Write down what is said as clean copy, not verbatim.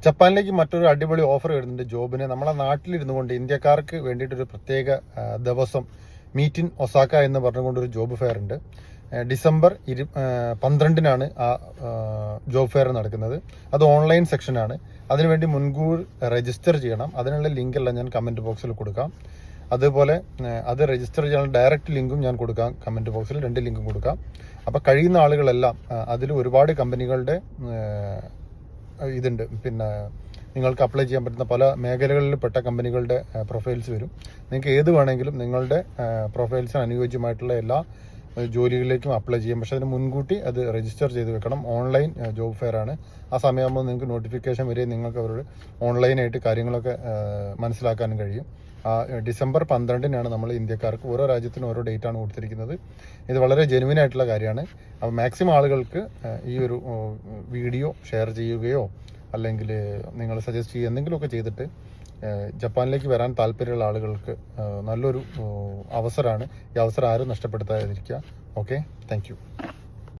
ജപ്പാനിലേക്ക് മറ്റൊരു അടിപൊളി ഓഫർ വരുന്നുണ്ട് ജോബിന്. നമ്മളെ നാട്ടിലിരുന്നു കൊണ്ട് ഇന്ത്യക്കാർക്ക് വേണ്ടിയിട്ടൊരു പ്രത്യേക ദിവസം മീറ്റ് ഇൻ ഒസാക്ക എന്ന് പറഞ്ഞുകൊണ്ടൊരു ജോബ് ഫെയർ ഉണ്ട്. ഡിസംബർ 12-നാണ് ആ ജോബ് ഫെയർ നടക്കുന്നത്. അത് ഓൺലൈൻ സെക്ഷനാണ്. അതിനുവേണ്ടി മുൻകൂർ രജിസ്റ്റർ ചെയ്യണം. അതിനുള്ള ലിങ്ക് എല്ലാം ഞാൻ കമൻറ്റ് ബോക്സിൽ കൊടുക്കാം. അതുപോലെ അത് രജിസ്റ്റർ ചെയ്യാനുള്ള ഡയറക്റ്റ് ലിങ്കും ഞാൻ കൊടുക്കാം. കമൻറ്റ് ബോക്സിൽ 2 ലിങ്കും കൊടുക്കാം. അപ്പോൾ കഴിയുന്ന ആളുകളെല്ലാം അതിൽ ഒരുപാട് കമ്പനികളുടെ ഇതുണ്ട്. പിന്നെ നിങ്ങൾക്ക് അപ്ലൈ ചെയ്യാൻ പറ്റുന്ന പല മേഖലകളിൽ പെട്ട കമ്പനികളുടെ പ്രൊഫൈൽസ് വരും. നിങ്ങൾക്ക് ഏത് വേണമെങ്കിലും നിങ്ങളുടെ പ്രൊഫൈൽസിന് അനുയോജ്യമായിട്ടുള്ള എല്ലാ ജോലികളിലേക്കും അപ്ലൈ ചെയ്യാം. പക്ഷേ അതിന് മുൻകൂട്ടി അത് രജിസ്റ്റർ ചെയ്ത് വെക്കണം. ഓൺലൈൻ ജോബ് ഫെയർ ആണ്. ആ സമയമാകുമ്പോൾ നിങ്ങൾക്ക് നോട്ടിഫിക്കേഷൻ വരെ നിങ്ങൾക്ക് അവരോട് ഓൺലൈനായിട്ട് കാര്യങ്ങളൊക്കെ മനസ്സിലാക്കാനും കഴിയും. ഡിസംബർ 12-നാണ് നമ്മൾ ഇന്ത്യക്കാർക്ക് ഓരോ രാജ്യത്തിനും ഓരോ ഡേറ്റാണ് കൊടുത്തിരിക്കുന്നത്. ഇത് വളരെ ജെനുവിൻ ആയിട്ടുള്ള കാര്യമാണ്. അപ്പോൾ മാക്സിമം ആളുകൾക്ക് ഈ ഒരു വീഡിയോ ഷെയർ ചെയ്യുകയോ അല്ലെങ്കിൽ നിങ്ങൾ സജസ്റ്റ് ചെയ്യുക എന്തെങ്കിലുമൊക്കെ ചെയ്തിട്ട് ജപ്പാനിലേക്ക് വരാൻ താല്പര്യമുള്ള ആളുകൾക്ക് നല്ലൊരു അവസരമാണ്. ഈ അവസരം ആരും നഷ്ടപ്പെടുത്താതിരിക്കുക. Okay, thank you.